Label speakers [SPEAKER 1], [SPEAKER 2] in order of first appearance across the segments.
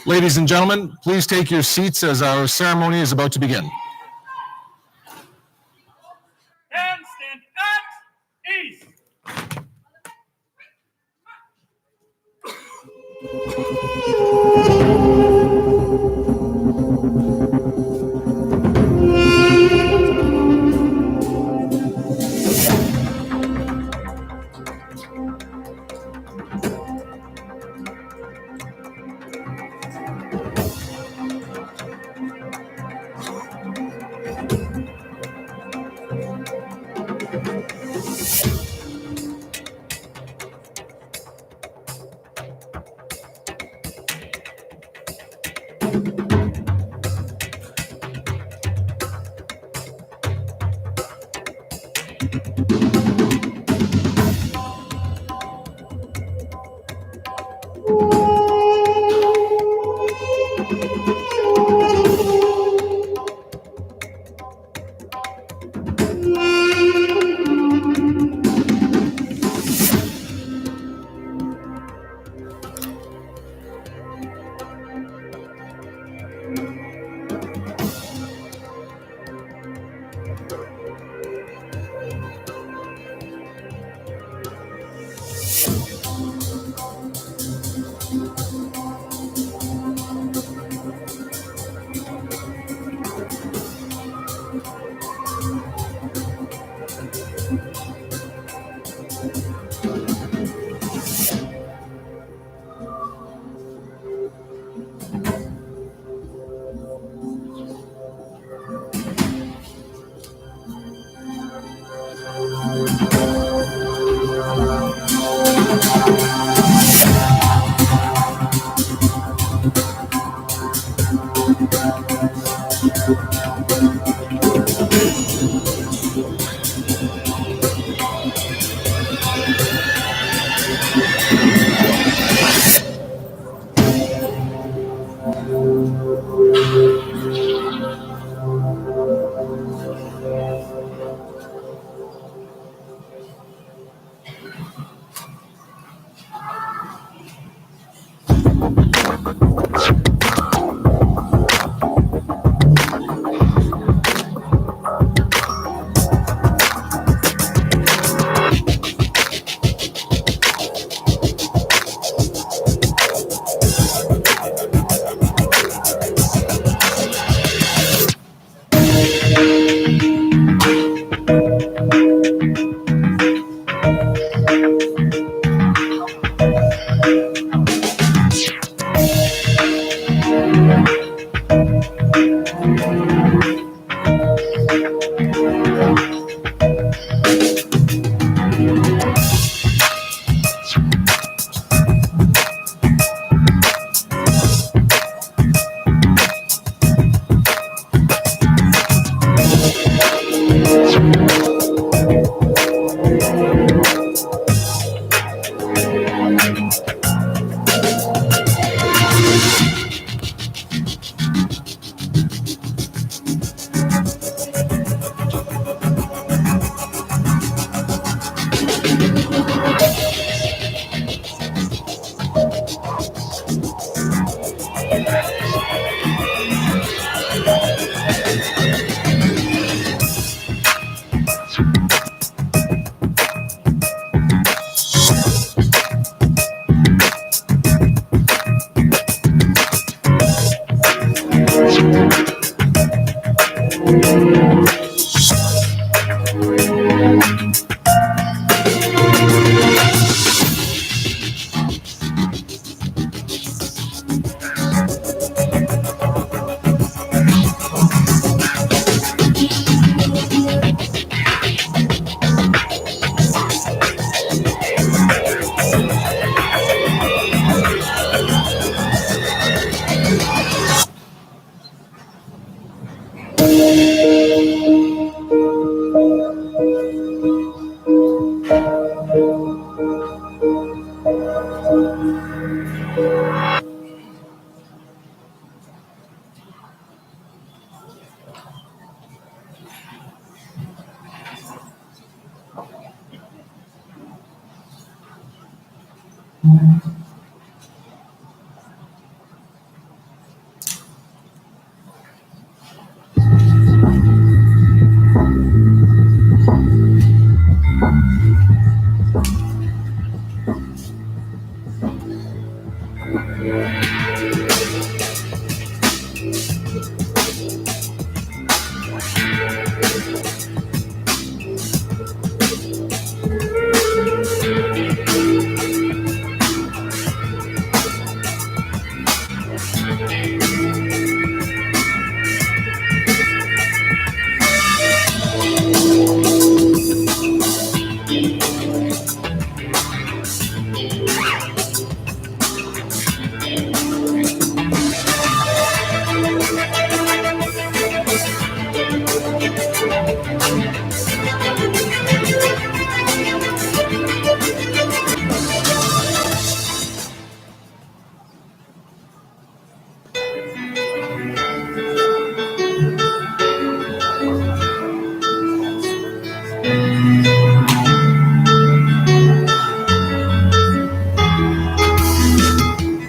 [SPEAKER 1] Ladies and gentlemen, please take your seats as our ceremony is about to begin.
[SPEAKER 2] Handstand at ease.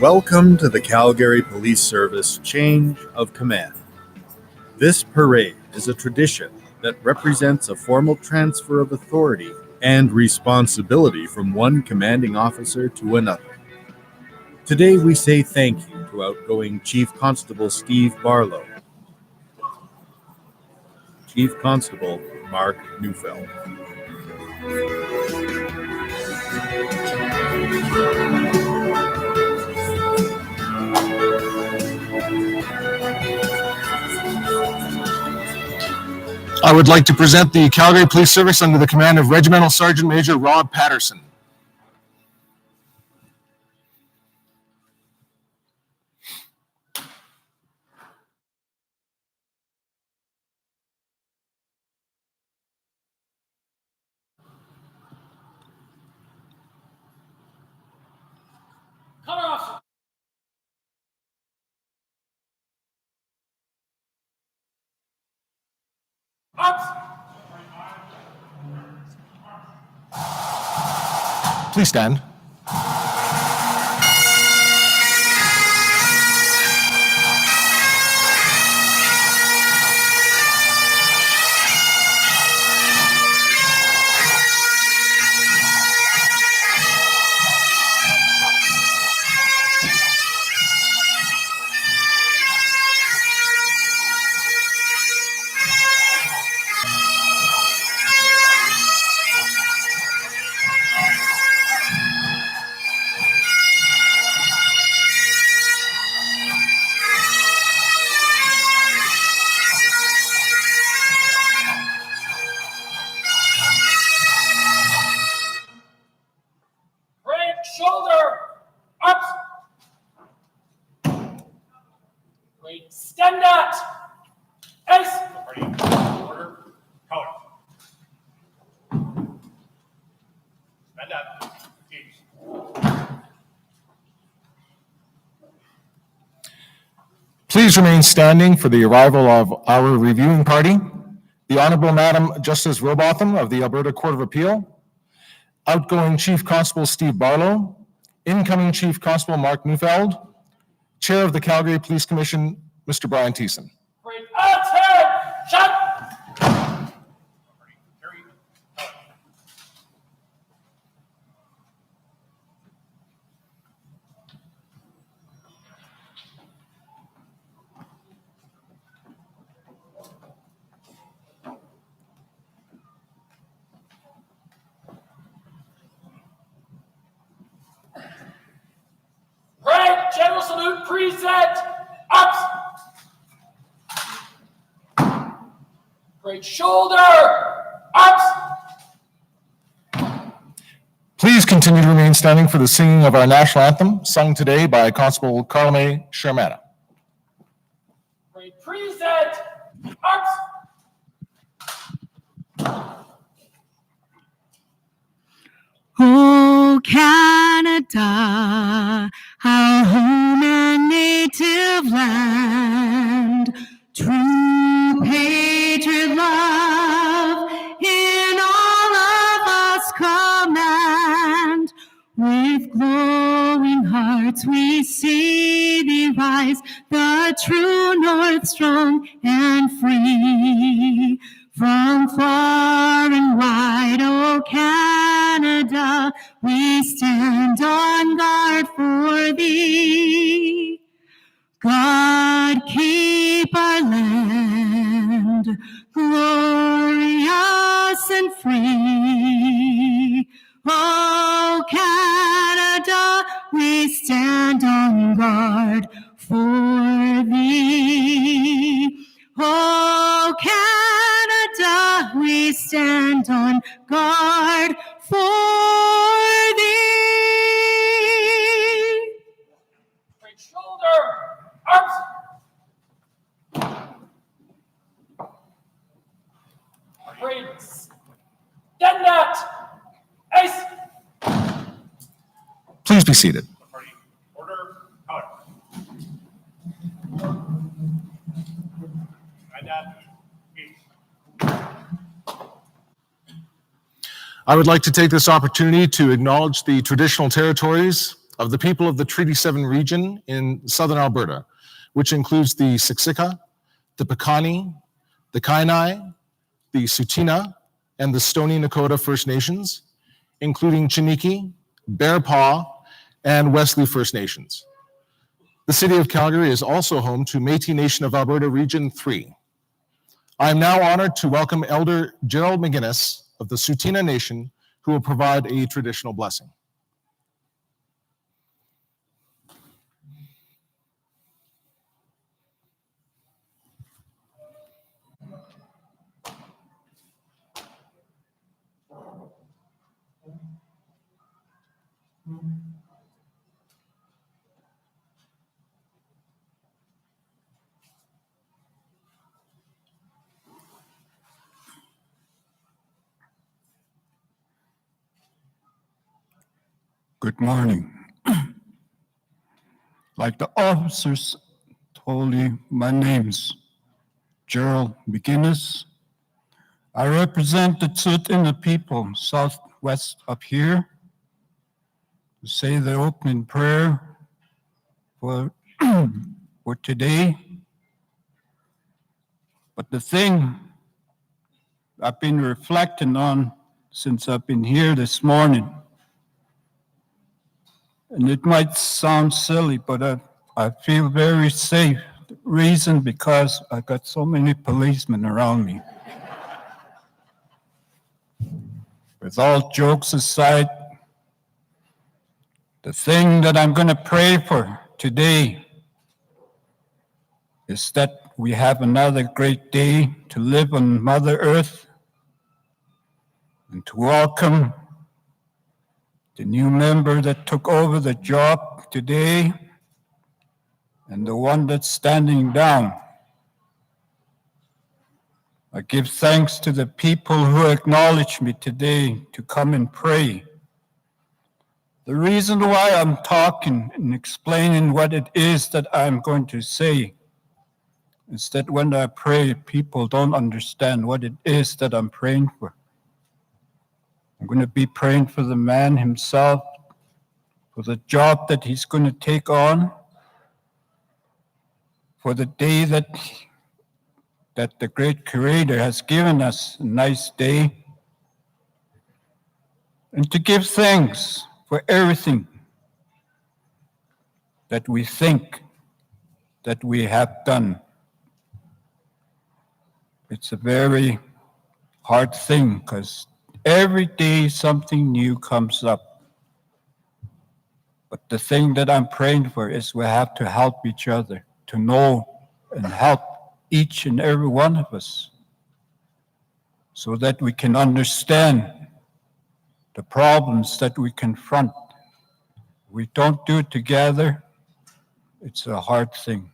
[SPEAKER 3] Welcome to the Calgary Police Service Change of Command. This parade is a tradition that represents a formal transfer of authority and responsibility from one commanding officer to another. Today we say thank you to outgoing Chief Constable Steve Barlow, Chief Constable Mark Neufeld.
[SPEAKER 1] I would like to present the Calgary Police Service under the command of Regimental Sergeant Major Rob Patterson.
[SPEAKER 2] Color officer.
[SPEAKER 1] Please stand.
[SPEAKER 2] Right shoulder up. Great stand at. Ace. Order. Color. Stand up. Ease.
[SPEAKER 1] Please remain standing for the arrival of our reviewing party, the Honorable Madam Justice Robotham of the Alberta Court of Appeal, outgoing Chief Constable Steve Barlow, incoming Chief Constable Mark Neufeld, Chair of the Calgary Police Commission, Mr. Brian Thiessen.
[SPEAKER 2] Great. Out. Shut. Right, general salute, preset, up. Great shoulder, up.
[SPEAKER 1] Please continue to remain standing for the singing of our national anthem, sung today by Constable Carme Shermana.
[SPEAKER 2] Great preset, up.
[SPEAKER 4] Oh, Canada, our home and native land, true patriot love in all of us command. With glowing hearts we see thee rise, the true north strong and free. From far and wide, oh Canada, we stand on guard for thee. God keep our land glorious and free. Oh Canada, we stand on guard for thee. Oh Canada, we stand on guard for thee.
[SPEAKER 2] Great shoulder, up. Great stand at. Ace.
[SPEAKER 1] Please be seated.
[SPEAKER 2] Party. Order, color. Stand at. Ease.
[SPEAKER 1] I would like to take this opportunity to acknowledge the traditional territories of the people of the Treaty 7 region in southern Alberta, which includes the Siksika, the Piikani, the Kainai, the Tsuut'ina, and the Stoney Nakoda First Nations, including Chiniki, Bear Paw, and Wesley First Nations. The City of Calgary is also home to Métis Nation of Alberta Region 3. I am now honored to welcome Elder Gerald McGuinness of the Tsuut'ina Nation, who will provide a traditional blessing.
[SPEAKER 5] Good morning. Like the officers told you, my name's Gerald McGuinness. I represent the Tsuut'ina people southwest up here to say the opening prayer for, for today. But the thing I've been reflecting on since I've been here this morning, and it might sound silly, but I feel very safe. The reason because I got so many policemen around me. With all jokes aside, the thing that I'm going to pray for today is that we have another great day to live on Mother Earth and to welcome the new member that took over the job today and the one that's standing down. I give thanks to the people who acknowledged me today to come and pray. The reason why I'm talking and explaining what it is that I'm going to say is that when I pray, people don't understand what it is that I'm praying for. I'm going to be praying for the man himself, for the job that he's going to take on, for the day that the great Creator has given us, a nice day, and to give thanks for everything that we think that we have done. It's a very hard thing because every day something new comes up. But the thing that I'm praying for is we have to help each other, to know and help each and every one of us so that we can understand the problems that we confront. We don't do it together, it's a hard thing.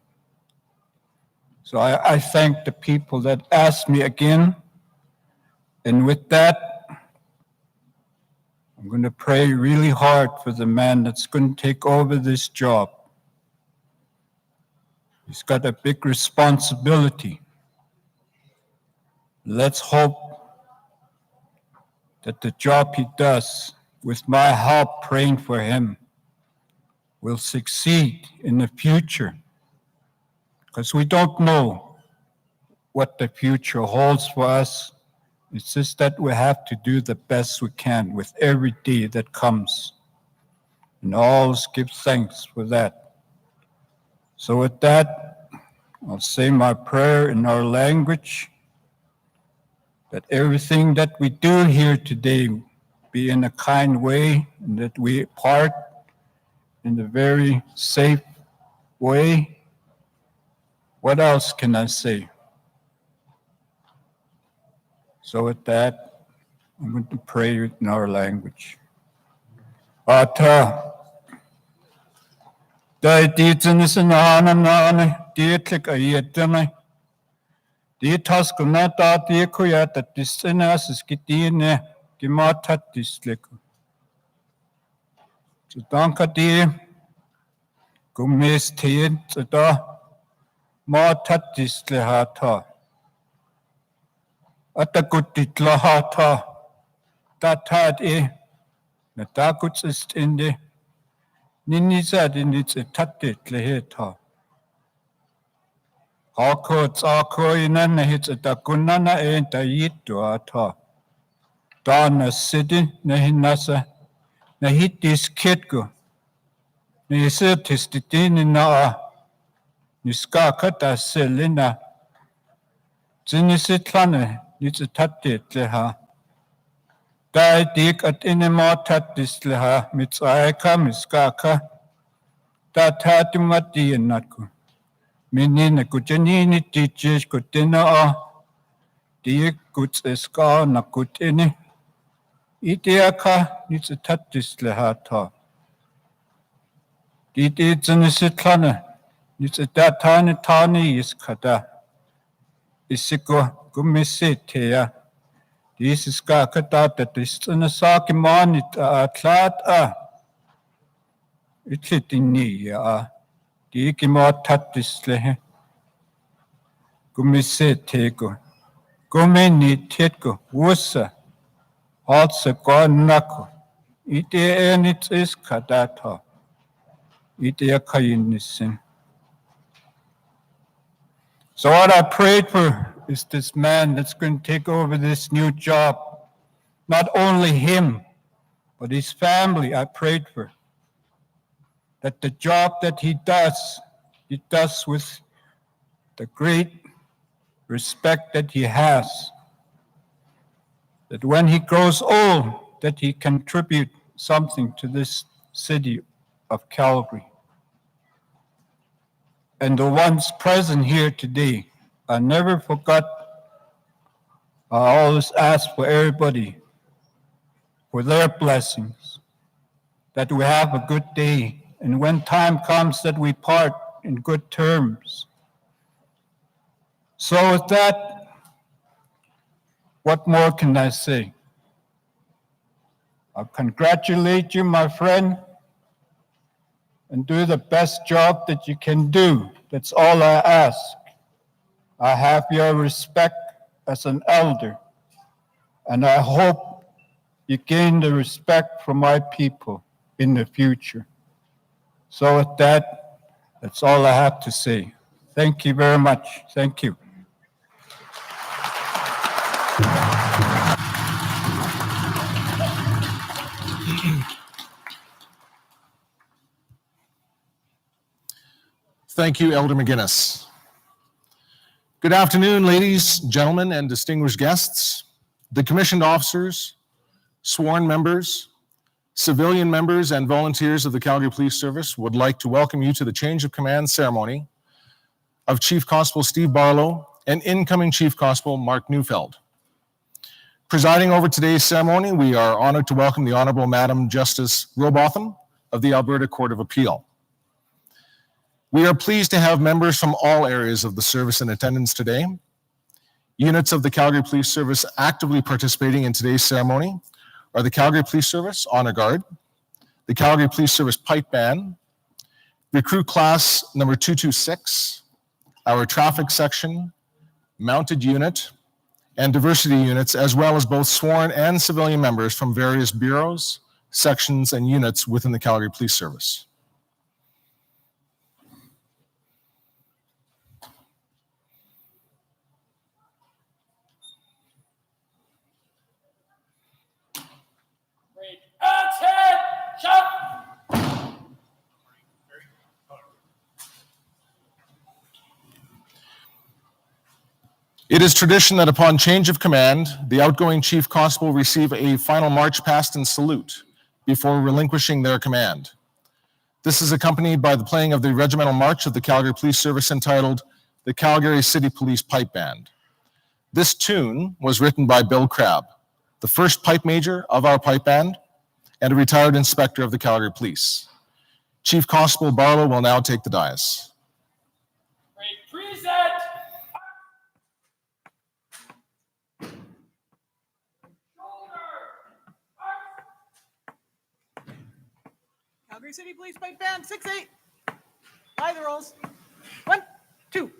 [SPEAKER 5] So I thank the people that asked me again. And with that, I'm going to pray really hard for the man that's going to take over this job. He's got a big responsibility. Let's hope that the job he does, with my help praying for him, will succeed in the future. Because we don't know what the future holds for us. It's just that we have to do the best we can with every day that comes. And always give thanks for that. So with that, I'll say my prayer in our language, that everything that we do here today be in a kind way, and that we part in a very safe way. What else can I say? So with that, I'm going to pray in our language. Ata, dai diitsenis naana naana, diitlik ayetana, diitasku ta diikuya tatissenas skitine, gimatat disliku. Tsutanka di, gummis tien tsada, matat dislihata. Atakutitlahata, tatad natakut's ist in the Ninisa dinits etatit leheto. Hako tsako inana hits etakunana enta yitu ato. Dana city nahinasa nahitis kitgo. Nisitis titini na niska kata selina. Zinisitlane nits etatit leha. Dai dik at inimotatis leha mitsaeka miskaka. Da tatumati natku. Menina kujanini teaches kutina dik kuts eska na kutini. Ideaka nits tatis lehata. Didi zinisitlana nits datani tani iskada. Isiko gumisetea. Disiska kadata distinasaki manit atlat Itlitini Dikimo tatis lehe. Gumisetego. Gumini tetgo. Wusa. Also nako. Ite enit is kadata. Ite akayinisin. So what I prayed for is this man that's going to take over this new job. Not only him, but his family I prayed for. That the job that he does with the great respect that he has. That when he grows old, that he contribute something to this city of Calgary. And the ones present here today, I never forgot. I always ask for everybody, for their blessings, that we have a good day. And when time comes that we part in good terms. So with that, what more can I say? I congratulate you, my friend, and do the best job that you can do. That's all I ask. I have your respect as an elder, and I hope you gain the respect from my people in the future. So with that, that's all I have to say. Thank you very much. Thank you.
[SPEAKER 1] Thank you, Elder McGuinness. Good afternoon, ladies, gentlemen, and distinguished guests, the commissioned officers, sworn members, civilian members, and volunteers of the Calgary Police Service would like to welcome you to the change of command ceremony of Chief Constable Steve Barlow and incoming Chief Constable Mark Neufeld. Presiding over today's ceremony, we are honored to welcome the Honorable Madam Justice Robotham of the Alberta Court of Appeal. We are pleased to have members from all areas of the service in attendance today. Units of the Calgary Police Service actively participating in today's ceremony are the Calgary Police Service Honor Guard, the Calgary Police Service Pipe Band, Recruit Class number 226, our Traffic Section, Mounted Unit, and Diversity Units, as well as both sworn and civilian members from various bureaus, sections, and units within the Calgary Police Service. It is tradition that upon change of command, the outgoing Chief Constable receive a final march past and salute before relinquishing their command. This is accompanied by the playing of the regimental march of the Calgary Police Service entitled the Calgary City Police Pipe Band. This tune was written by Bill Crabb, the first pipe major of our pipe band and a retired inspector of the Calgary Police. Chief Constable Barlow will now take the dais.
[SPEAKER 2] Present.
[SPEAKER 6] Calgary City Police Pipe Band, 6-8. By the rolls. 1, 2.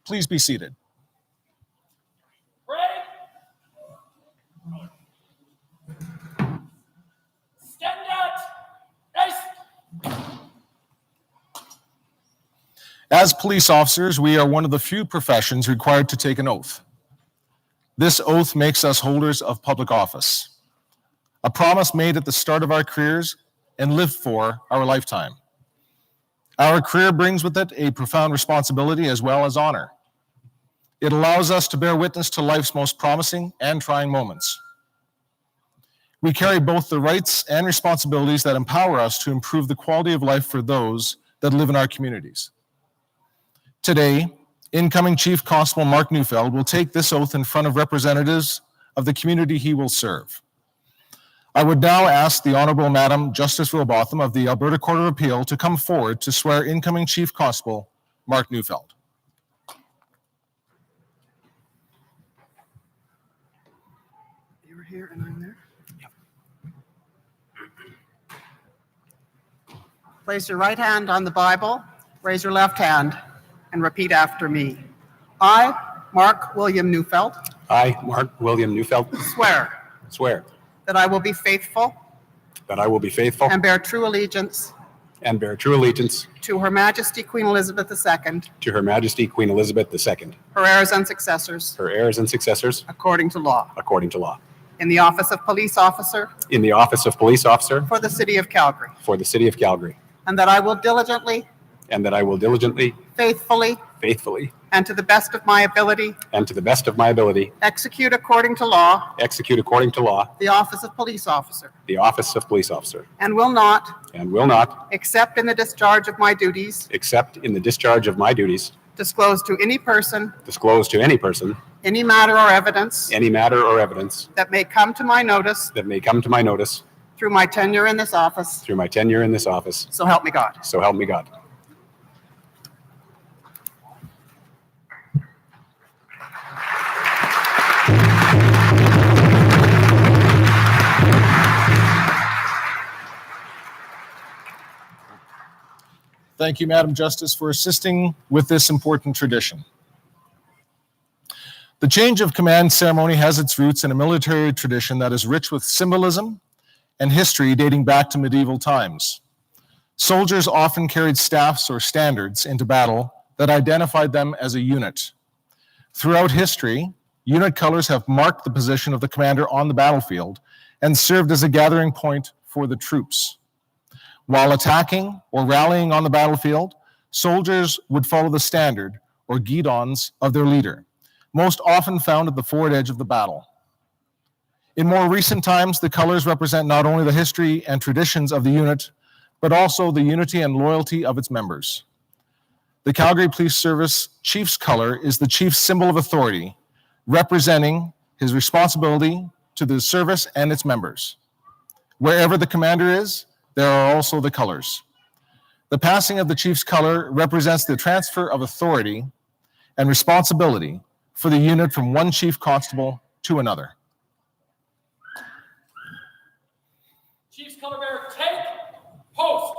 [SPEAKER 1] Please be seated.
[SPEAKER 2] Parade. Stand out. Nice.
[SPEAKER 1] As police officers, we are one of the few professions required to take an oath. This oath makes us holders of public office, a promise made at the start of our careers and lived for our lifetime. Our career brings with it a profound responsibility as well as honor. It allows us to bear witness to life's most promising and trying moments. We carry both the rights and responsibilities that empower us to improve the quality of life for those that live in our communities. Today, incoming Chief Constable Mark Neufeld will take this oath in front of representatives of the community he will serve. I would now ask the Honorable Madam Justice Robotham of the Alberta Court of Appeal to come forward to swear incoming Chief Constable Mark Neufeld.
[SPEAKER 7] You were here and I'm there? Yep. Place your right hand on the Bible, raise your left hand, and repeat after me. I, Mark William Neufeld,
[SPEAKER 8] I, Mark William Neufeld,
[SPEAKER 7] swear
[SPEAKER 8] that
[SPEAKER 7] I will be faithful
[SPEAKER 8] faithful
[SPEAKER 7] and bear true allegiance
[SPEAKER 8] and bear true allegiance
[SPEAKER 7] to Her Majesty Queen Elizabeth II,
[SPEAKER 8] to Her Majesty Queen Elizabeth II,
[SPEAKER 7] her heirs and successors,
[SPEAKER 8] her heirs and successors,
[SPEAKER 7] according to law.
[SPEAKER 8] according to law.
[SPEAKER 7] In the office of police officer
[SPEAKER 8] In the office of police officer
[SPEAKER 7] for the city of Calgary,
[SPEAKER 8] for the city of Calgary,
[SPEAKER 7] and that I will diligently,
[SPEAKER 8] and that I will diligently,
[SPEAKER 7] faithfully,
[SPEAKER 8] faithfully,
[SPEAKER 7] and to the best of my ability,
[SPEAKER 8] and to the best of my ability,
[SPEAKER 7] execute according to law
[SPEAKER 8] execute according to law
[SPEAKER 7] the office of police officer,
[SPEAKER 8] the office of police officer,
[SPEAKER 7] and will not,
[SPEAKER 8] and will not,
[SPEAKER 7] except in the discharge of my duties,
[SPEAKER 8] except in the discharge of my duties,
[SPEAKER 7] disclose to any person
[SPEAKER 8] disclose to any person
[SPEAKER 7] any matter or evidence
[SPEAKER 8] any matter or evidence
[SPEAKER 7] that may come to my notice
[SPEAKER 8] that may come to my notice
[SPEAKER 7] through my tenure in this office.
[SPEAKER 8] through my tenure in this office.
[SPEAKER 7] So help me God.
[SPEAKER 8] So help me God.
[SPEAKER 1] Thank you, Madam Justice, for assisting with this important tradition. The change of command ceremony has its roots in a military tradition that is rich with symbolism and history dating back to medieval times. Soldiers often carried staffs or standards into battle that identified them as a unit. Throughout history, unit colors have marked the position of the commander on the battlefield and served as a gathering point for the troops. While attacking or rallying on the battlefield, soldiers would follow the standard or guidons of their leader, most often found at the forward edge of the battle. In more recent times, the colors represent not only the history and traditions of the unit, but also the unity and loyalty of its members. The Calgary Police Service Chief's color is the chief's symbol of authority, representing his responsibility to the service and its members. Wherever the commander is, there are also the colors. The passing of the chief's color represents the transfer of authority and responsibility for the unit from one chief constable to another.
[SPEAKER 2] Chief's color bearer, take post.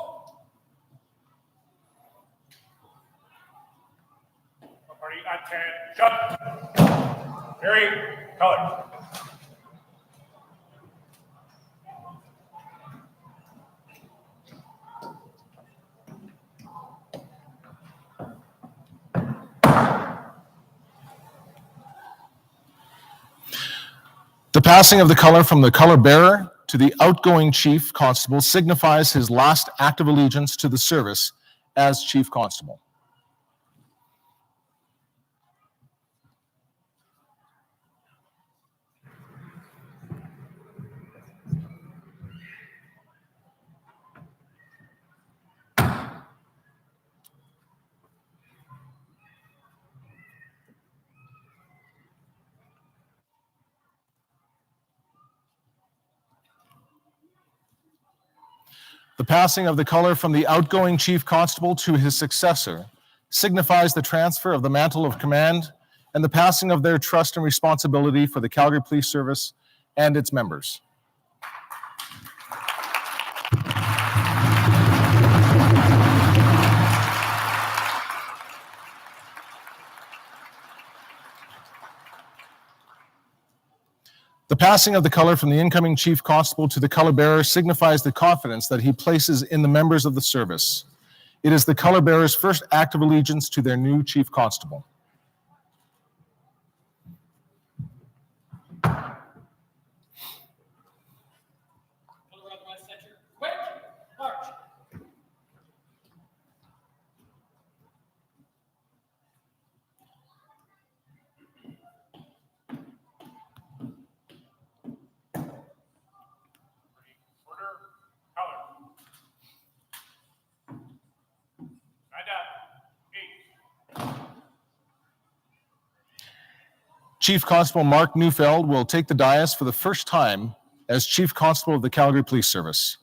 [SPEAKER 2] Party attention. Very color.
[SPEAKER 1] The passing of the color from the color bearer to the outgoing chief constable signifies his last act of allegiance to the service as chief constable. The passing of the color from the outgoing chief constable to his successor signifies the transfer of the mantle of command and the passing of their trust and responsibility for the Calgary Police Service and its members. The passing of the color from the incoming Chief Constable to the color bearer signifies the confidence that he places in the members of the service. It is the color bearer's first act of allegiance to their new Chief Constable.
[SPEAKER 2] Color on the right center. Quick, march. Order, color. Stand up. 8.
[SPEAKER 1] Chief Constable Mark Neufeld will take the dais for the first time as Chief Constable of the Calgary Police Service.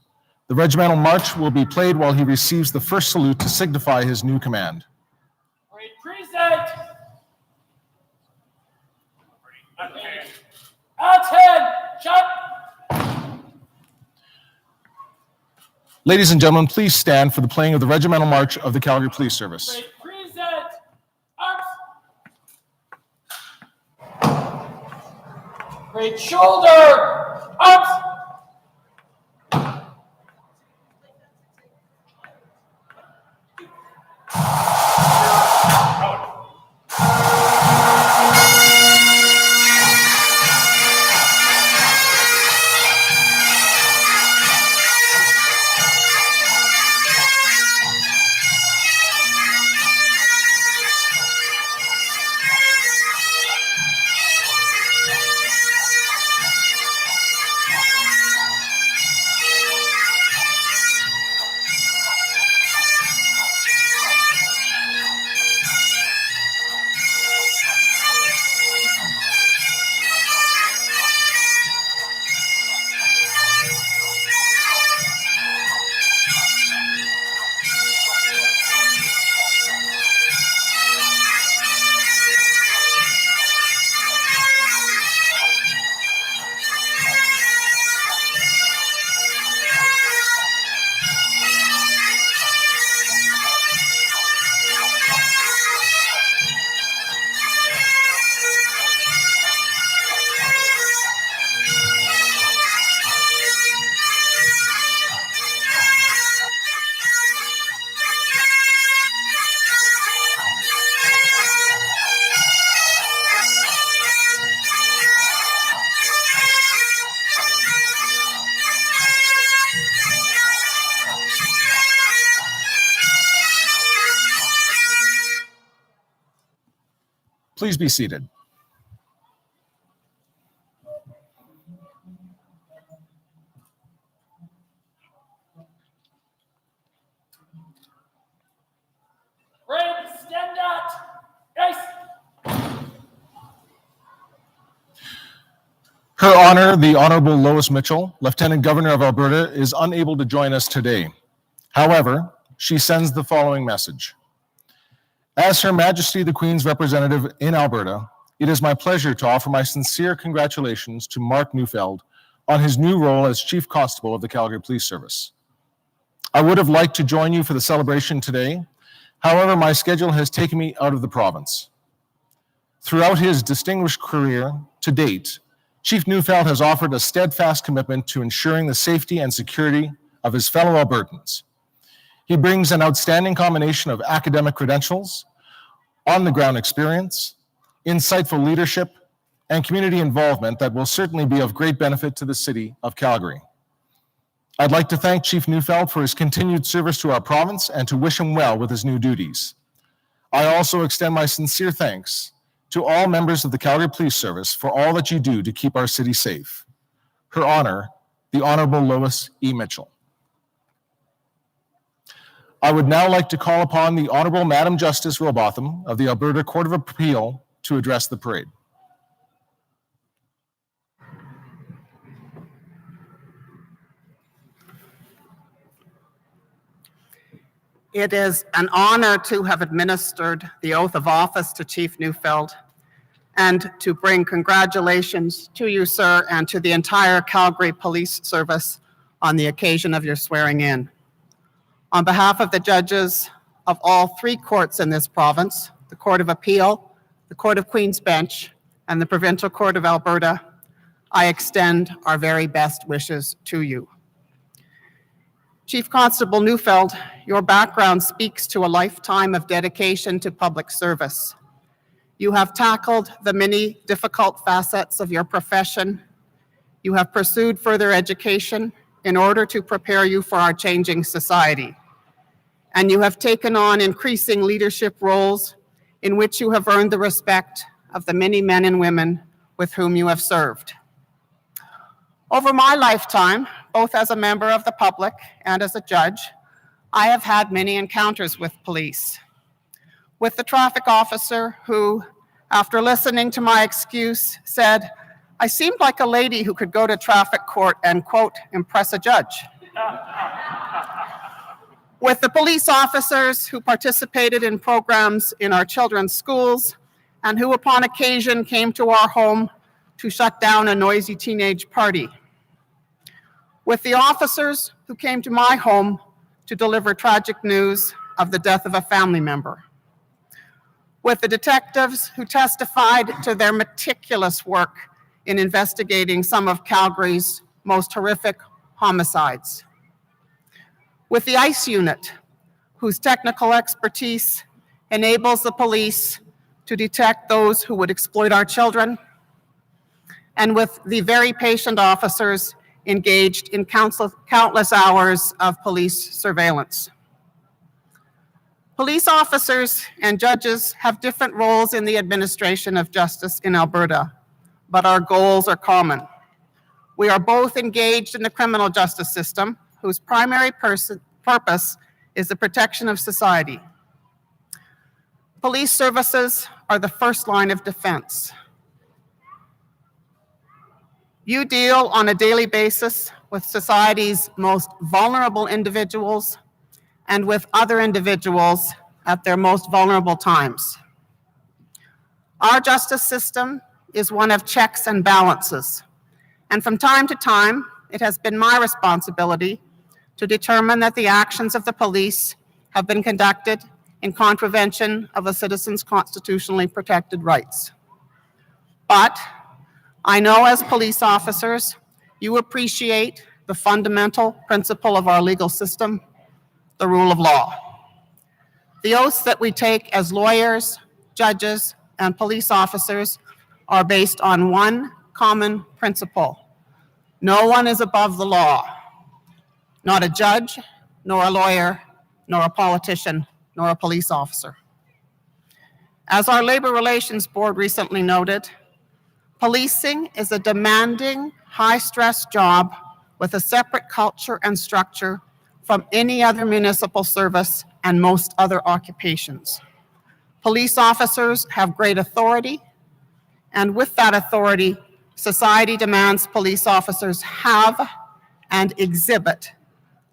[SPEAKER 1] The regimental march will be played while he receives the first salute to signify his new command.
[SPEAKER 2] Great present. Attend. Attend. Shut.
[SPEAKER 1] Ladies and gentlemen, please stand for the playing of the regimental march of the Calgary Police Service.
[SPEAKER 2] Great present. Arms. Great shoulder. Arms.
[SPEAKER 1] Please be seated.
[SPEAKER 2] Great stand up. Nice.
[SPEAKER 1] Her Honor, the Honorable Lois Mitchell, Lieutenant Governor of Alberta, is unable to join us today. However, she sends the following message. As Her Majesty the Queen's representative in Alberta, it is my pleasure to offer my sincere congratulations to Mark Neufeld on his new role as Chief Constable of the Calgary Police Service. I would have liked to join you for the celebration today. However, my schedule has taken me out of the province. Throughout his distinguished career to date, Chief Neufeld has offered a steadfast commitment to ensuring the safety and security of his fellow Albertans. He brings an outstanding combination of academic credentials, on-the-ground experience, insightful leadership, and community involvement that will certainly be of great benefit to the city of Calgary. I'd like to thank Chief Neufeld for his continued service to our province and to wish him well with his new duties. I also extend my sincere thanks to all members of the Calgary Police Service for all that you do to keep our city safe. Her Honor, the Honorable Lois E. Mitchell. I would now like to call upon the Honorable Madam Justice Robotham of the Alberta Court of Appeal to address the parade.
[SPEAKER 7] It is an honor to have administered the oath of office to Chief Neufeld and to bring congratulations to you, sir, and to the entire Calgary Police Service on the occasion of your swearing in. On behalf of the judges of all 3 courts in this province, the Court of Appeal, the Court of Queen's Bench, and the Provincial Court of Alberta, I extend our very best wishes to you. Chief Constable Neufeld, your background speaks to a lifetime of dedication to public service. You have tackled the many difficult facets of your profession. You have pursued further education in order to prepare you for our changing society. And you have taken on increasing leadership roles in which you have earned the respect of the many men and women with whom you have served. Over my lifetime, both as a member of the public and as a judge, I have had many encounters with police. With the traffic officer who, after listening to my excuse, said, "I seemed like a lady who could go to traffic court and, quote, impress a judge." With the police officers who participated in programs in our children's schools and who upon occasion came to our home to shut down a noisy teenage party. With the officers who came to my home to deliver tragic news of the death of a family member. With the detectives who testified to their meticulous work in investigating some of Calgary's most horrific homicides. With the ICE unit, whose technical expertise enables the police to detect those who would exploit our children, and with the very patient officers engaged in countless hours of police surveillance. Police officers and judges have different roles in the administration of justice in Alberta, but our goals are common. We are both engaged in the criminal justice system, whose primary purpose is the protection of society. Police services are the first line of defense. You deal on a daily basis with society's most vulnerable individuals and with other individuals at their most vulnerable times. Our justice system is one of checks and balances, and from time to time, it has been my responsibility to determine that the actions of the police have been conducted in contravention of a citizen's constitutionally protected rights. But I know as police officers, you appreciate the fundamental principle of our legal system, the rule of law. The oaths that we take as lawyers, judges, and police officers are based on one common principle. No one is above the law. Not a judge, nor a lawyer, nor a politician, nor a police officer. As our Labor Relations Board recently noted, policing is a demanding, high-stress job with a separate culture and structure from any other municipal service and most other occupations. Police officers have great authority, and with that authority, society demands police officers have and exhibit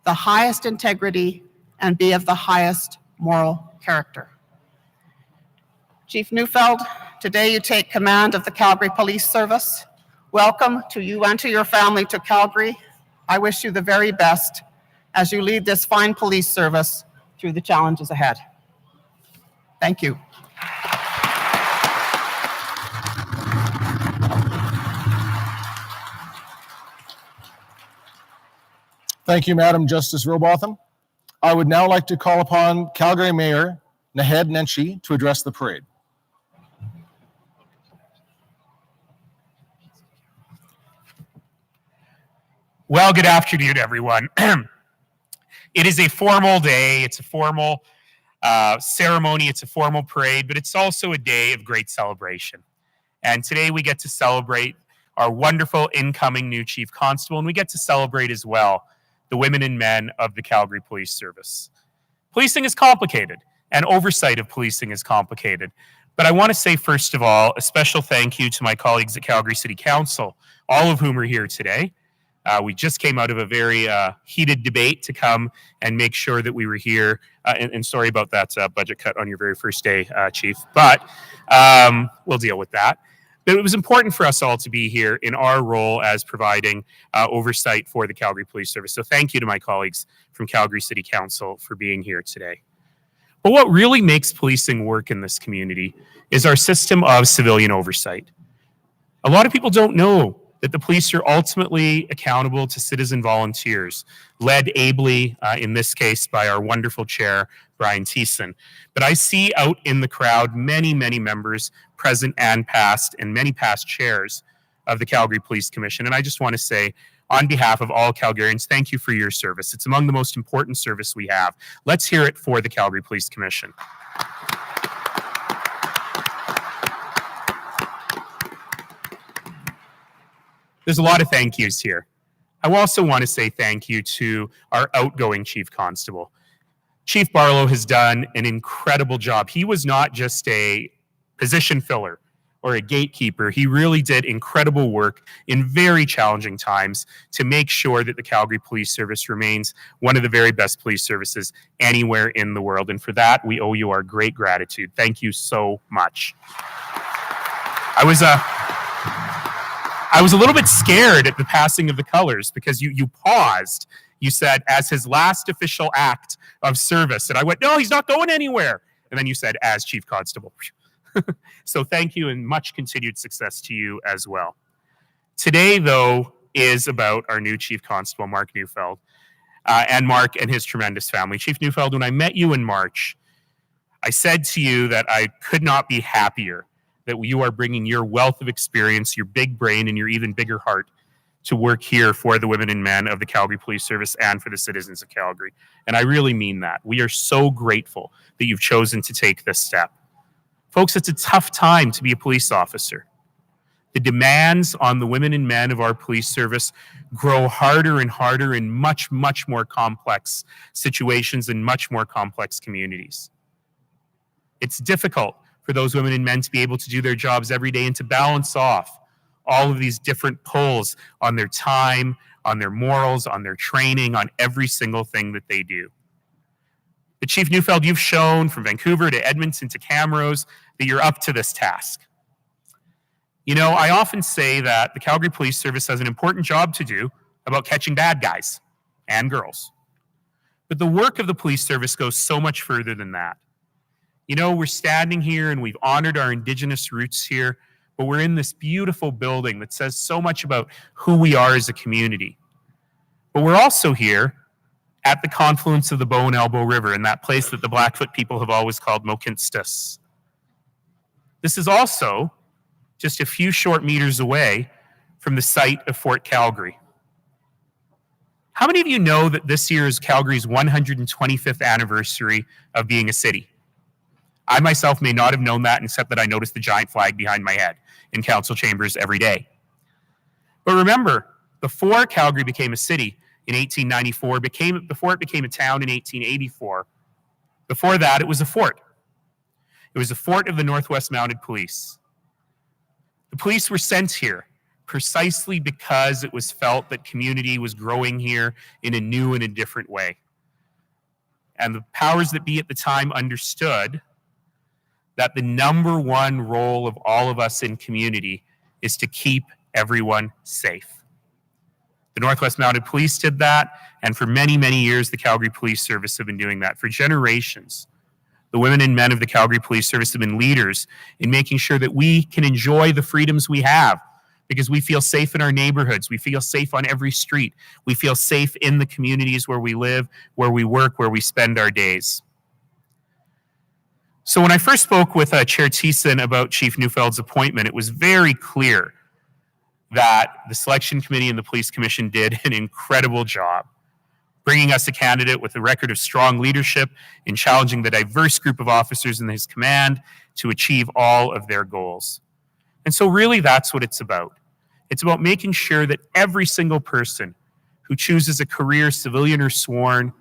[SPEAKER 7] the highest integrity and be of the highest moral character. Chief Neufeld, today you take command of the Calgary Police Service. Welcome to you and to your family to Calgary. I wish you the very best as you lead this fine police service through the challenges ahead. Thank you.
[SPEAKER 1] Thank you, Madam Justice Robotham. I would now like to call upon Calgary Mayor Nenshi to address the parade.
[SPEAKER 2] Well, good afternoon, everyone. It is a formal day. It's a formal ceremony. It's a formal parade, but it's also a day of great celebration. And today we get to celebrate our wonderful incoming new Chief Constable, and we get to celebrate as well the women and men of the Calgary Police Service. Policing is complicated, and oversight of policing is complicated. But I want to say, first of all, a special thank you to my colleagues at Calgary City Council, all of whom are here today. We just came out of a very heated debate to come and make sure that we were here. And sorry about that budget cut on your very first day, Chief, but we'll deal with that. But it was important for us all to be here in our role as providing oversight for the Calgary Police Service. So thank you to my colleagues from Calgary City Council for being here today. But what really makes policing work in this community is our system of civilian oversight. A lot of people don't know that the police are ultimately accountable to citizen volunteers, led ably, in this case, by our wonderful chair, Brian Thiessen. But I see out in the crowd many, many members, present and past, and many past chairs of the Calgary Police Commission. And I just want to say, on behalf of all Calgarians, thank you for your service. It's among the most important service we have. Let's hear it for the Calgary Police Commission. There's a lot of thank yous here. I also want to say thank you to our outgoing Chief Constable. Chief Barlow has done an incredible job. He was not just a position filler or a gatekeeper. He really did incredible work in very challenging times to make sure that the Calgary Police Service remains one of the very best police services anywhere in the world. And for that, we owe you our great gratitude. Thank you so much. I was a little bit scared at the passing of the colors because you paused. You said, as his last official act of service. And I went, no, he's not going anywhere. And then you said, as Chief Constable. So thank you and much continued success to you as well. Today, though, is about our new Chief Constable, Mark Neufeld, and Mark and his tremendous family. Chief Neufeld, when I met you in March, I said to you that I could not be happier that you are bringing your wealth of experience, your big brain, and your even bigger heart to work here for the women and men of the Calgary Police Service and for the citizens of Calgary. And I really mean that. We are so grateful that you've chosen to take this step. Folks, it's a tough time to be a police officer. The demands on the women and men of our police service grow harder and harder in much, much more complex situations and much more complex communities. It's difficult for those women and men to be able to do their jobs every day and to balance off all of these different pulls on their time, on their morals, on their training, on every single thing that they do. But Chief Neufeld, you've shown from Vancouver to Edmonton to Camrose that you're up to this task. You know, I often say that the Calgary Police Service has an important job to do about catching bad guys and girls. But the work of the police service goes so much further than that. You know, we're standing here and we've honored our Indigenous roots here, but we're in this beautiful building that says so much about who we are as a community. But we're also here at the confluence of the Bow and Elbow River in that place that the Blackfoot people have always called Mokinstus. This is also just a few short meters away from the site of Fort Calgary. How many of you know that this year is Calgary's 125th anniversary of being a city? I myself may not have known that, except that I noticed the giant flag behind my head in council chambers every day. But remember, before Calgary became a city in 1894, before it became a town in 1884, before that it was a fort. It was a fort of the Northwest Mounted Police. The police were sent here precisely because it was felt that community was growing here in a new and a different way. And the powers that be at the time understood that the number one role of all of us in community is to keep everyone safe. The Northwest Mounted Police did that, and for many, many years, the Calgary Police Service have been doing that. For generations, the women and men of the Calgary Police Service have been leaders in making sure that we can enjoy the freedoms we have because we feel safe in our neighborhoods. We feel safe on every street. We feel safe in the communities where we live, where we work, where we spend our days. So when I first spoke with Chair Thiessen about Chief Neufeld's appointment, it was very clear that the selection committee and the police commission did an incredible job bringing us a candidate with a record of strong leadership in challenging the diverse group of officers in his command to achieve all of their goals. And so really that's what it's about. It's about making sure that every single person who chooses a career, civilian or sworn,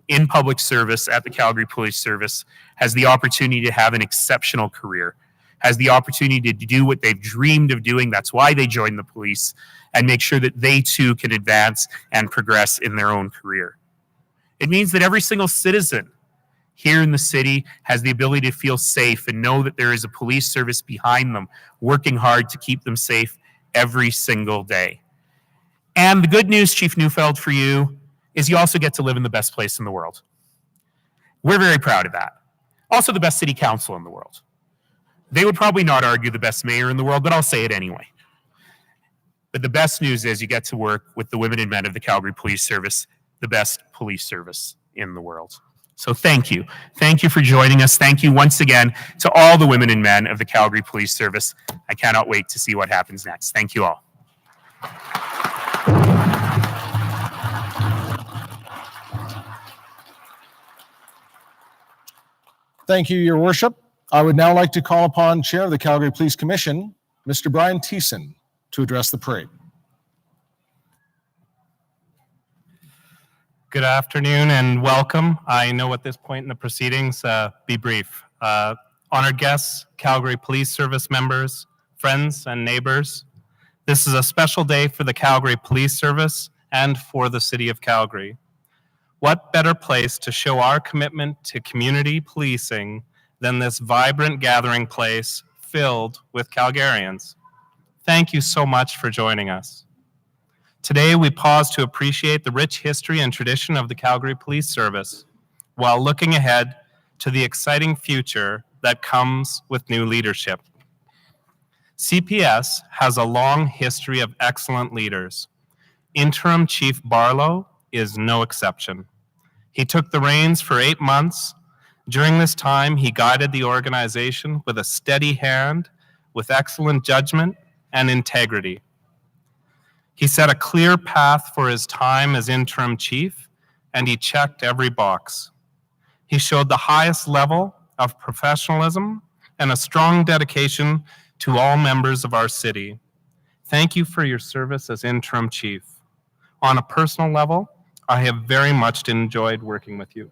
[SPEAKER 2] in public service at the Calgary Police Service has the opportunity to have an exceptional career, has the opportunity to do what they've dreamed of doing. That's why they joined the police, and make sure that they too can advance and progress in their own career. It means that every single citizen here in the city has the ability to feel safe and know that there is a police service behind them working hard to keep them safe every single day. And the good news, Chief Neufeld, for you is you also get to live in the best place in the world. We're very proud of that. Also the best city council in the world. They would probably not argue the best mayor in the world, but I'll say it anyway. But the best news is you get to work with the women and men of the Calgary Police Service, the best police service in the world. So thank you. Thank you for joining us. Thank you once again to all the women and men of the Calgary Police Service. I cannot wait to see what happens next. Thank you all.
[SPEAKER 1] Thank you, Your Worship. I would now like to call upon Chair of the Calgary Police Commission, Mr. Brian Thiessen, to address the parade.
[SPEAKER 9] Good afternoon and welcome. I know at this point in the proceedings, be brief. Honored guests, Calgary Police Service members, friends and neighbors, this is a special day for the Calgary Police Service and for the City of Calgary. What better place to show our commitment to community policing than this vibrant gathering place filled with Calgarians? Thank you so much for joining us. Today, we pause to appreciate the rich history and tradition of the Calgary Police Service while looking ahead to the exciting future that comes with new leadership. CPS has a long history of excellent leaders. Interim Chief Barlow is no exception. He took the reins for 8 months. During this time, he guided the organization with a steady hand, with excellent judgment and integrity. He set a clear path for his time as interim chief, and he checked every box. He showed the highest level of professionalism and a strong dedication to all members of our city. Thank you for your service as interim chief. On a personal level, I have very much enjoyed working with you.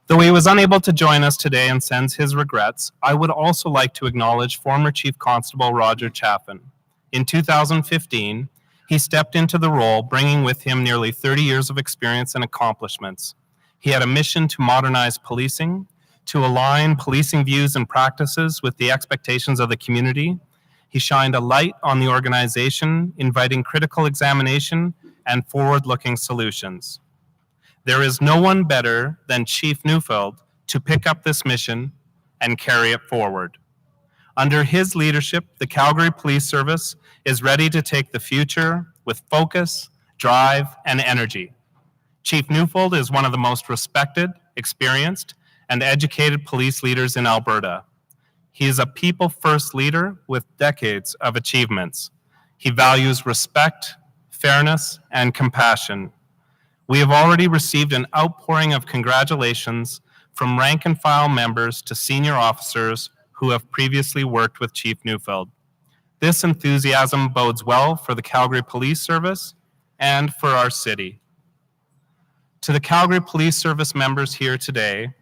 [SPEAKER 9] Though he was unable to join us today and sends his regrets, I would also like to acknowledge former Chief Constable Roger Chaffin. In 2015, he stepped into the role, bringing with him nearly 30 years of experience and accomplishments. He had a mission to modernize policing, to align policing views and practices with the expectations of the community. He shined a light on the organization, inviting critical examination and forward-looking solutions. There is no one better than Chief Neufeld to pick up this mission and carry it forward. Under his leadership, the Calgary Police Service is ready to take the future with focus, drive, and energy. Chief Neufeld is one of the most respected, experienced, and educated police leaders in Alberta. He is a people-first leader with decades of achievements. He values respect, fairness, and compassion. We have already received an outpouring of congratulations from rank-and-file members to senior officers who have previously worked with Chief Neufeld. This enthusiasm bodes well for the Calgary Police Service and for our city. To the Calgary Police Service members here today,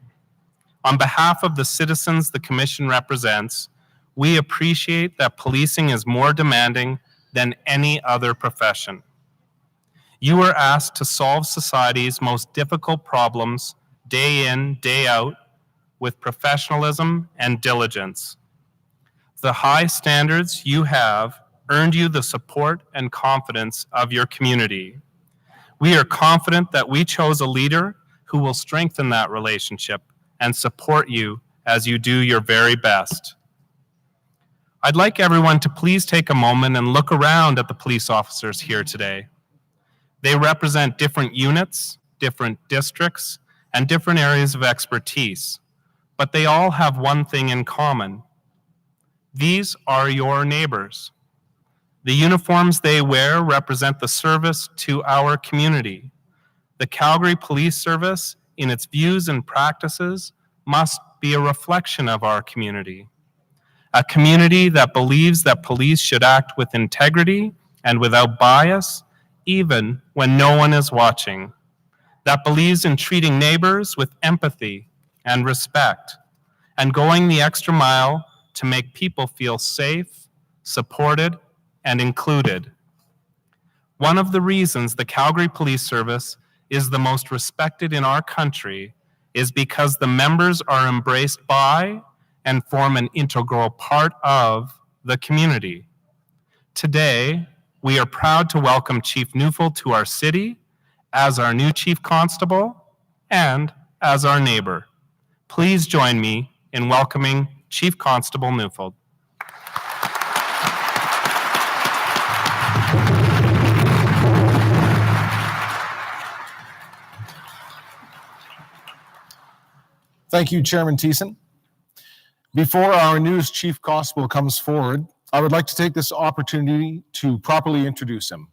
[SPEAKER 9] on behalf of the citizens the Commission represents, we appreciate that policing is more demanding than any other profession. You are asked to solve society's most difficult problems day in, day out, with professionalism and diligence. The high standards you have earned you the support and confidence of your community. We are confident that we chose a leader who will strengthen that relationship and support you as you do your very best. I'd like everyone to please take a moment and look around at the police officers here today. They represent different units, different districts, and different areas of expertise, but they all have one thing in common. These are your neighbors. The uniforms they wear represent the service to our community. The Calgary Police Service, in its views and practices, must be a reflection of our community. A community that believes that police should act with integrity and without bias, even when no one is watching. That believes in treating neighbors with empathy and respect, and going the extra mile to make people feel safe, supported, and included. One of the reasons the Calgary Police Service is the most respected in our country is because the members are embraced by and form an integral part of the community. Today, we are proud to welcome Chief Neufeld to our city as our new Chief Constable and as our neighbor. Please join me in welcoming Chief Constable Neufeld.
[SPEAKER 1] Thank you, Chairman Thiessen. Before our newest Chief Constable comes forward, I would like to take this opportunity to properly introduce him.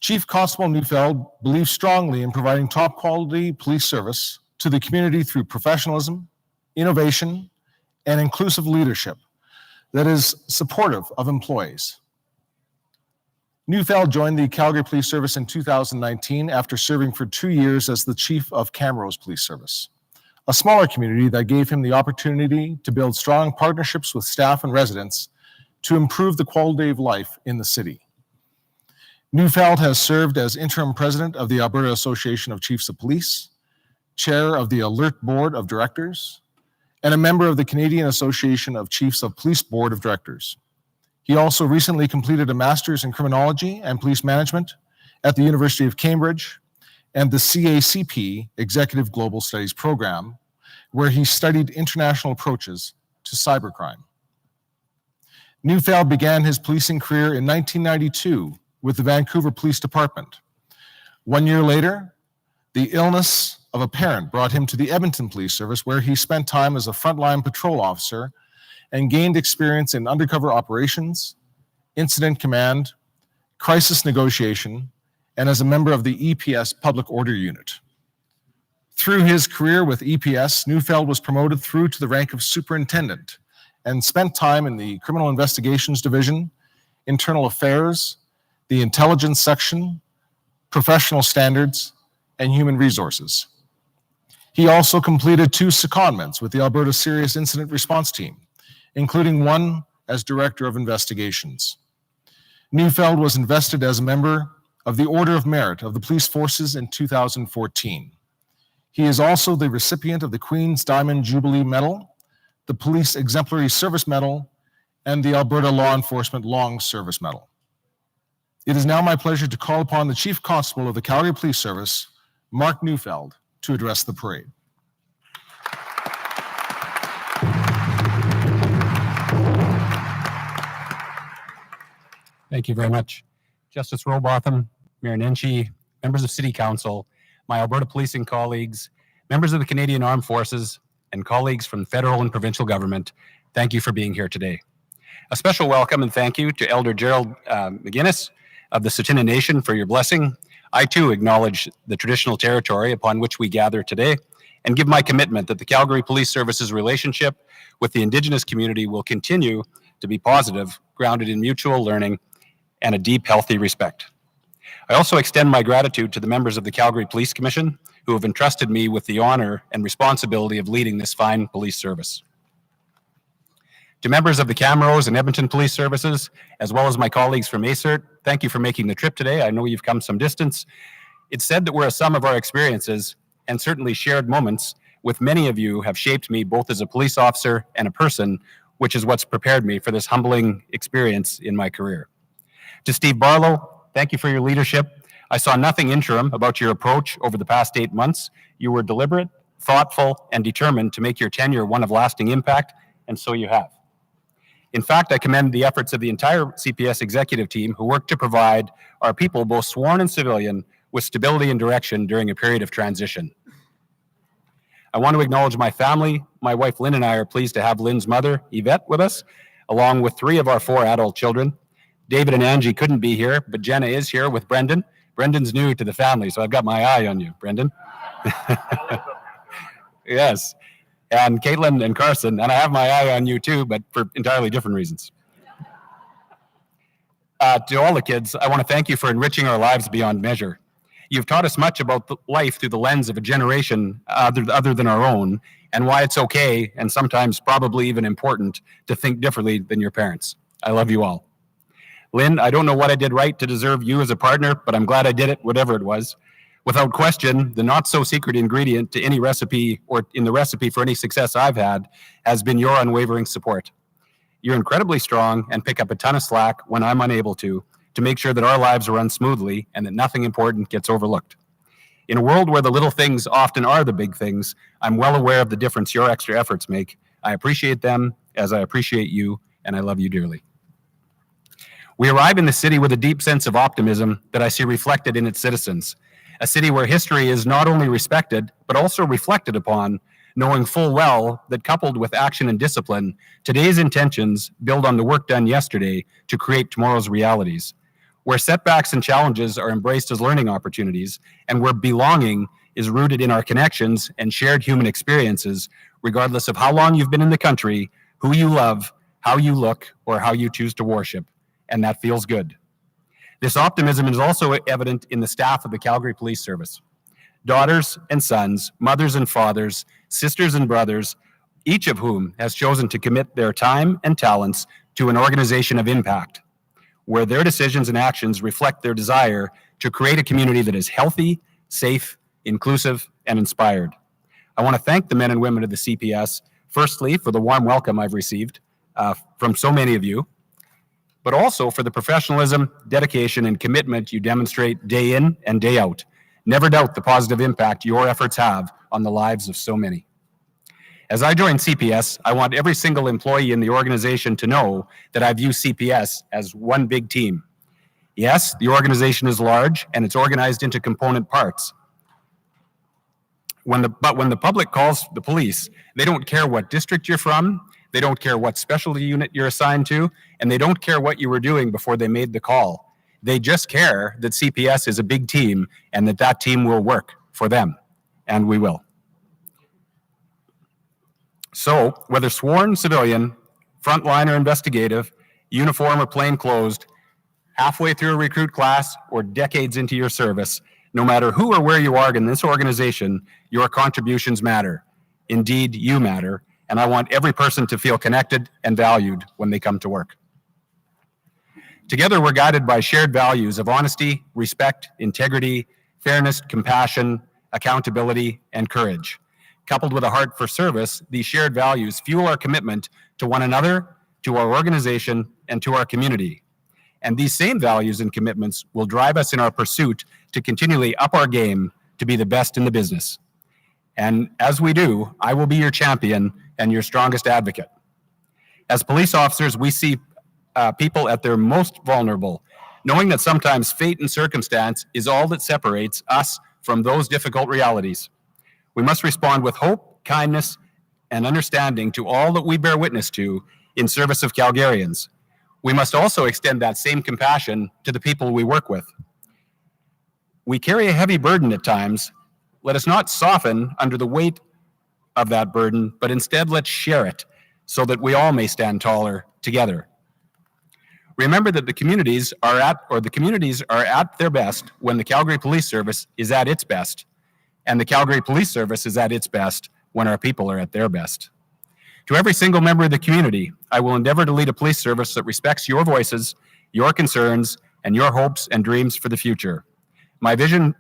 [SPEAKER 1] Chief Constable Neufeld believes strongly in providing top quality police service to the community through professionalism, innovation, and inclusive leadership that is supportive of employees. Neufeld joined the Calgary Police Service in 2019 after serving for 2 years as the Chief of Camrose Police Service, a smaller community that gave him the opportunity to build strong partnerships with staff and residents to improve the quality of life in the city. Neufeld has served as interim president of the Alberta Association of Chiefs of Police, chair of the Alert Board of Directors, and a member of the Canadian Association of Chiefs of Police Board of Directors. He also recently completed a master's in criminology and police management at the University of Cambridge and the CACP Executive Global Studies Program, where he studied international approaches to cybercrime. Neufeld began his policing career in 1992 with the Vancouver Police Department. 1 year later, the illness of a parent brought him to the Edmonton Police Service, where he spent time as a frontline patrol officer and gained experience in undercover operations, incident command, crisis negotiation, and as a member of the EPS Public Order Unit. Through his career with EPS, Neufeld was promoted through to the rank of superintendent and spent time in the Criminal Investigations Division, Internal Affairs, the Intelligence Section, Professional Standards, and Human Resources. He also completed 2 secondments with the Alberta Serious Incident Response Team, including one as Director of Investigations. Neufeld was invested as a member of the Order of Merit of the Police Forces in 2014. He is also the recipient of the Queen's Diamond Jubilee Medal, the Police Exemplary Service Medal, and the Alberta Law Enforcement Long Service Medal. It is now my pleasure to call upon the Chief Constable of the Calgary Police Service, Mark Neufeld, to address the parade.
[SPEAKER 8] Thank you very much. Justice Robotham, Mayor Nenshi, members of City Council, my Alberta policing colleagues, members of the Canadian Armed Forces, and colleagues from federal and provincial government, thank you for being here today. A special welcome and thank you to Elder Gerald McGuinness of the Tsuut'ina Nation for your blessing. I too acknowledge the traditional territory upon which we gather today and give my commitment that the Calgary Police Service's relationship with the Indigenous community will continue to be positive, grounded in mutual learning and a deep, healthy respect. I also extend my gratitude to the members of the Calgary Police Commission who have entrusted me with the honor and responsibility of leading this fine police service. To members of the Camrose and Edmonton Police Services, as well as my colleagues from ACERT, thank you for making the trip today. I know you've come some distance. It's said that we're a sum of our experiences and certainly shared moments with many of you have shaped me both as a police officer and a person, which is what's prepared me for this humbling experience in my career. To Steve Barlow, thank you for your leadership. I saw nothing interim about your approach over the past 8 months. You were deliberate, thoughtful, and determined to make your tenure one of lasting impact, and so you have. In fact, I commend the efforts of the entire CPS executive team who worked to provide our people, both sworn and civilian, with stability and direction during a period of transition. I want to acknowledge my family. My wife Lynn and I are pleased to have Lynn's mother, Yvette, with us, along with 3 of our 4 adult children. David and Angie couldn't be here, but Jenna is here with Brendan. Brendan's new to the family, so I've got my eye on you, Brendan. Yes. And Caitlin and Carson, and I have my eye on you too, but for entirely different reasons. To all the kids, I want to thank you for enriching our lives beyond measure. You've taught us much about life through the lens of a generation other than our own, and why it's okay, and sometimes probably even important, to think differently than your parents. I love you all. Lynn, I don't know what I did right to deserve you as a partner, but I'm glad I did it, whatever it was. Without question, the not-so-secret ingredient to any recipe or in the recipe for any success I've had has been your unwavering support. You're incredibly strong and pick up a ton of slack when I'm unable to, to make sure that our lives run smoothly and that nothing important gets overlooked. In a world where the little things often are the big things, I'm well aware of the difference your extra efforts make. I appreciate them as I appreciate you, and I love you dearly. We arrive in the city with a deep sense of optimism that I see reflected in its citizens. A city where history is not only respected, but also reflected upon, knowing full well that coupled with action and discipline, today's intentions build on the work done yesterday to create tomorrow's realities. Where setbacks and challenges are embraced as learning opportunities, and where belonging is rooted in our connections and shared human experiences, regardless of how long you've been in the country, who you love, how you look, or how you choose to worship. And that feels good. This optimism is also evident in the staff of the Calgary Police Service. Daughters and sons, mothers and fathers, sisters and brothers, each of whom has chosen to commit their time and talents to an organization of impact, where their decisions and actions reflect their desire to create a community that is healthy, safe, inclusive, and inspired. I want to thank the men and women of the CPS, firstly, for the warm welcome I've received from so many of you, but also for the professionalism, dedication, and commitment you demonstrate day in and day out. Never doubt the positive impact your efforts have on the lives of so many. As I join CPS, I want every single employee in the organization to know that I view CPS as one big team. Yes, the organization is large and it's organized into component parts. But when the public calls the police, they don't care what district you're from, they don't care what specialty unit you're assigned to, and they don't care what you were doing before they made the call. They just care that CPS is a big team and that that team will work for them, and we will. So, whether sworn civilian, frontline or investigative, uniform or plainclothes, halfway through a recruit class, or decades into your service, no matter who or where you are in this organization, your contributions matter. Indeed, you matter, and I want every person to feel connected and valued when they come to work. Together, we're guided by shared values of honesty, respect, integrity, fairness, compassion, accountability, and courage. Coupled with a heart for service, these shared values fuel our commitment to one another, to our organization, and to our community. And these same values and commitments will drive us in our pursuit to continually up our game to be the best in the business. And as we do, I will be your champion and your strongest advocate. As police officers, we see people at their most vulnerable, knowing that sometimes fate and circumstance is all that separates us from those difficult realities. We must respond with hope, kindness, and understanding to all that we bear witness to in service of Calgarians. We must also extend that same compassion to the people we work with. We carry a heavy burden at times. Let us not soften under the weight of that burden, but instead let's share it so that we all may stand taller together. Remember that the communities are at their best when the Calgary Police Service is at its best, and the Calgary Police Service is at its best when our people are at their best. To every single member of the community, I will endeavor to lead a police service that respects your voices, your concerns, and your hopes and dreams for the future. My vision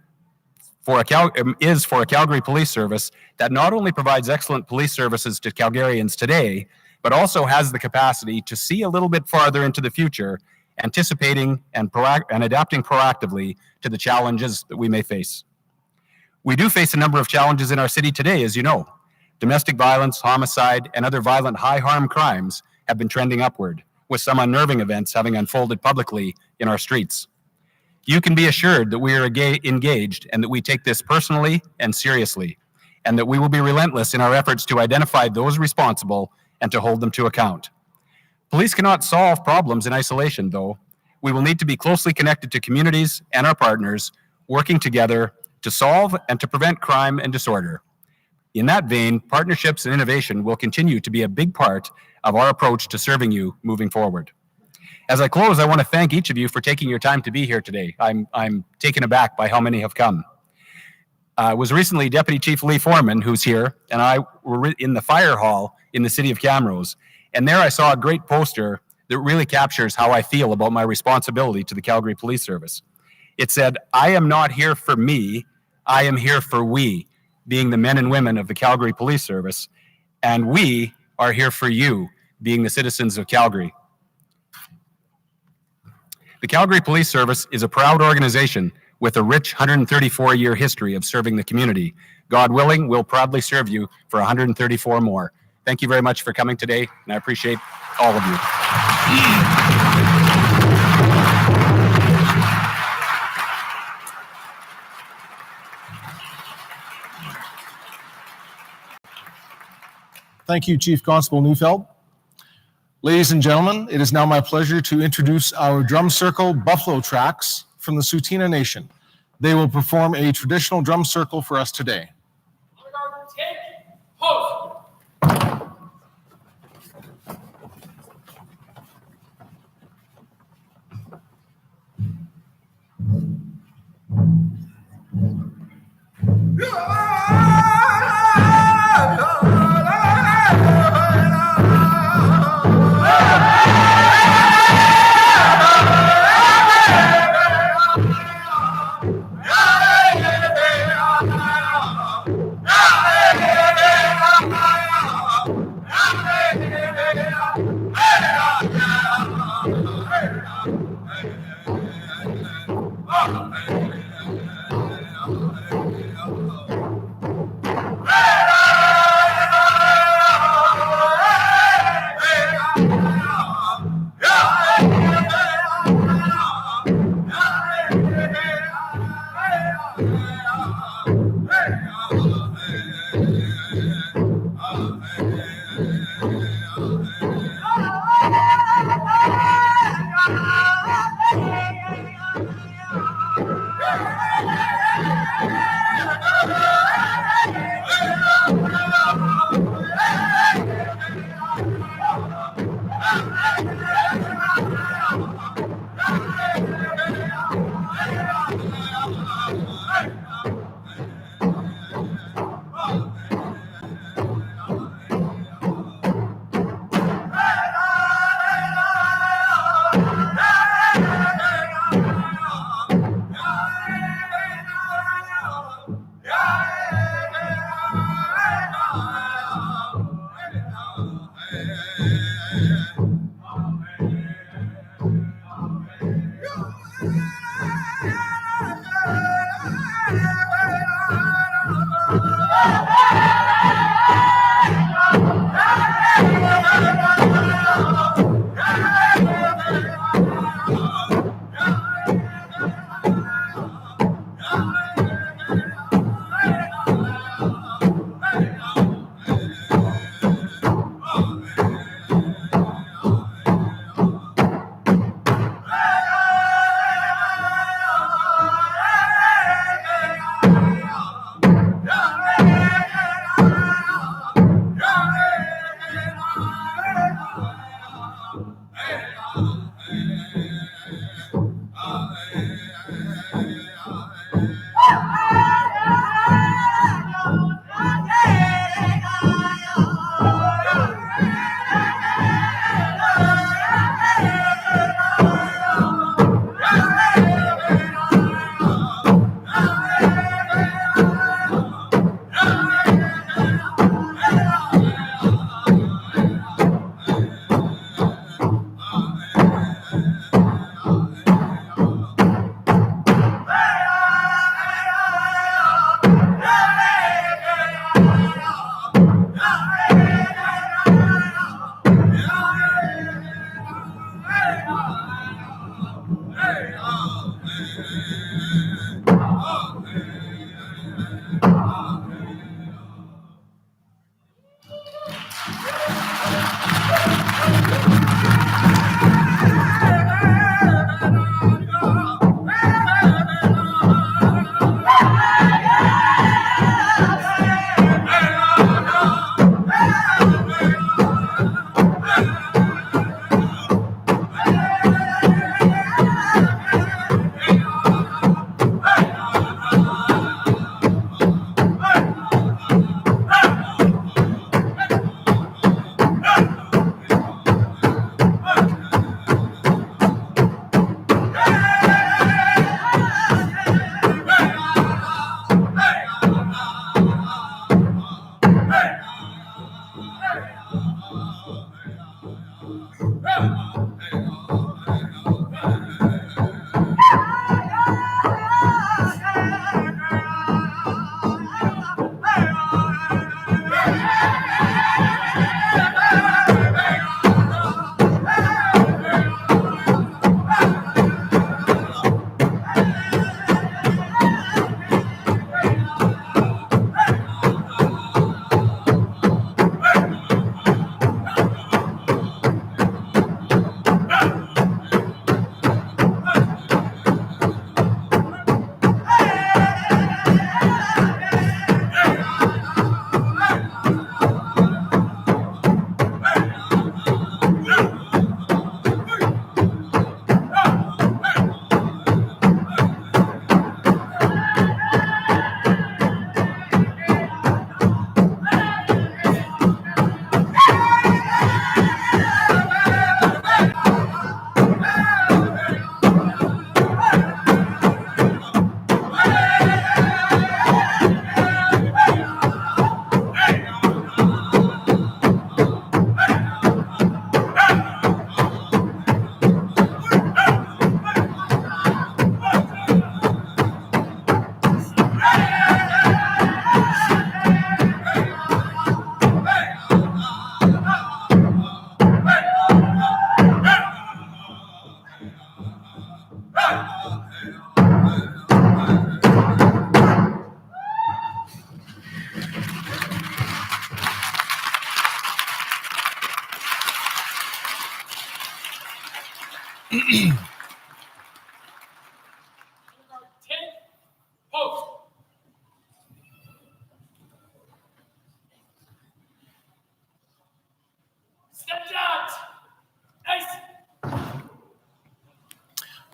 [SPEAKER 8] is for a Calgary Police Service that not only provides excellent police services to Calgarians today, but also has the capacity to see a little bit farther into the future, anticipating and adapting proactively to the challenges that we may face. We do face a number of challenges in our city today, as you know. Domestic violence, homicide, and other violent high-harm crimes have been trending upward, with some unnerving events having unfolded publicly in our streets. You can be assured that we are engaged and that we take this personally and seriously, and that we will be relentless in our efforts to identify those responsible and to hold them to account. Police cannot solve problems in isolation, though. We will need to be closely connected to communities and our partners, working together to solve and to prevent crime and disorder. In that vein, partnerships and innovation will continue to be a big part of our approach to serving you moving forward. As I close, I want to thank each of you for taking your time to be here today. I'm taken aback by how many have come. It was recently Deputy Chief Lee Foreman, who's here, and I were in the fire hall in the city of Camrose. And there I saw a great poster that really captures how I feel about my responsibility to the Calgary Police Service. It said, "I am not here for me, I am here for we," being the men and women of the Calgary Police Service, and we are here for you, being the citizens of Calgary. The Calgary Police Service is a proud organization with a rich 134-year history of serving the community. God willing, we'll proudly serve you for 134 more. Thank you very much for coming today, and I appreciate all of you.
[SPEAKER 1] Thank you, Chief Constable Neufeld. Ladies and gentlemen, it is now my pleasure to introduce our drum circle Buffalo Tracks from the Tsuut'ina Nation. They will perform a traditional drum circle for us today.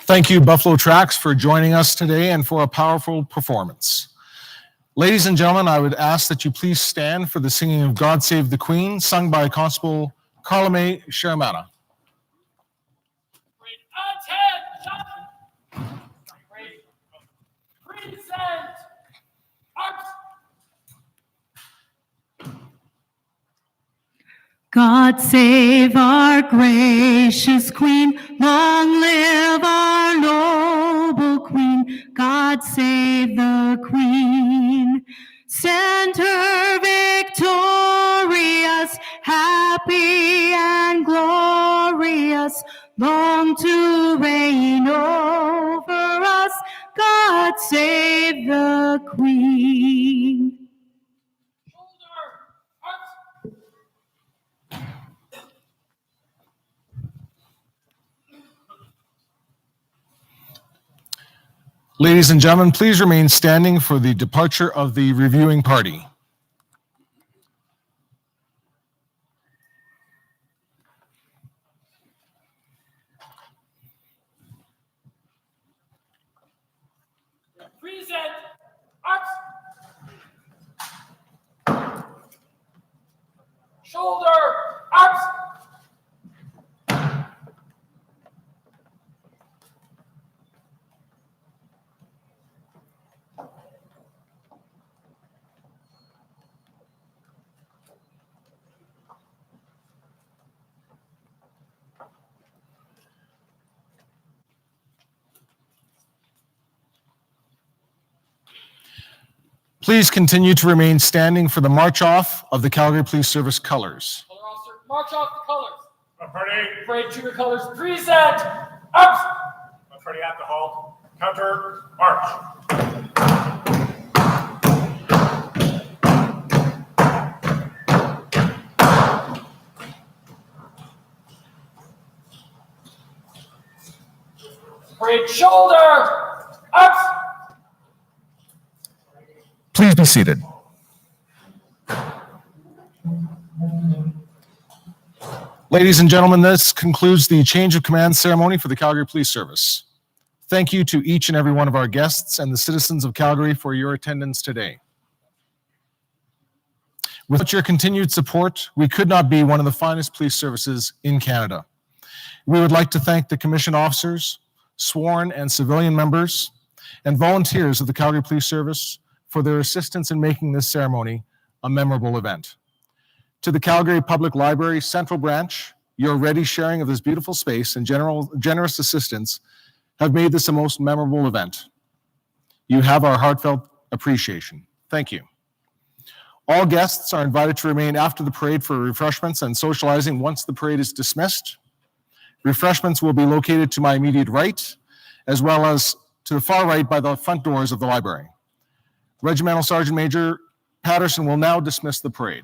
[SPEAKER 1] Thank you, Buffalo Tracks, for joining us today and for a powerful performance. Ladies and gentlemen, I would ask that you please stand for the singing of God Save the Queen, sung by Constable Carlame Sharamana.
[SPEAKER 4] God save our gracious Queen, long live our noble Queen. God save the Queen. Send her victorious, happy and glorious, long to reign over us. God save the Queen.
[SPEAKER 1] Ladies and gentlemen, please remain standing for the departure of the reviewing party.
[SPEAKER 10] Present. Arms. Shoulder. Arms.
[SPEAKER 1] Please continue to remain standing for the march-off of the Calgary Police Service colors.
[SPEAKER 10] Color officer, march off the colors. Parade to your colors. Present. Arms.
[SPEAKER 11] Party at the halt. Counter. March.
[SPEAKER 10] Parade shoulder. Arms.
[SPEAKER 1] Please be seated. Ladies and gentlemen, this concludes the change of command ceremony for the Calgary Police Service. Thank you to each and every one of our guests and the citizens of Calgary for your attendance today. Without your continued support, we could not be one of the finest police services in Canada. We would like to thank the commission officers, sworn and civilian members, and volunteers of the Calgary Police Service for their assistance in making this ceremony a memorable event. To the Calgary Public Library Central Branch, your ready sharing of this beautiful space and generous assistance have made this a most memorable event. You have our heartfelt appreciation. Thank you. All guests are invited to remain after the parade for refreshments and socializing once the parade is dismissed. Refreshments will be located to my immediate right, as well as to the far right by the front doors of the library. Regimental Sergeant Major Patterson will now dismiss the parade.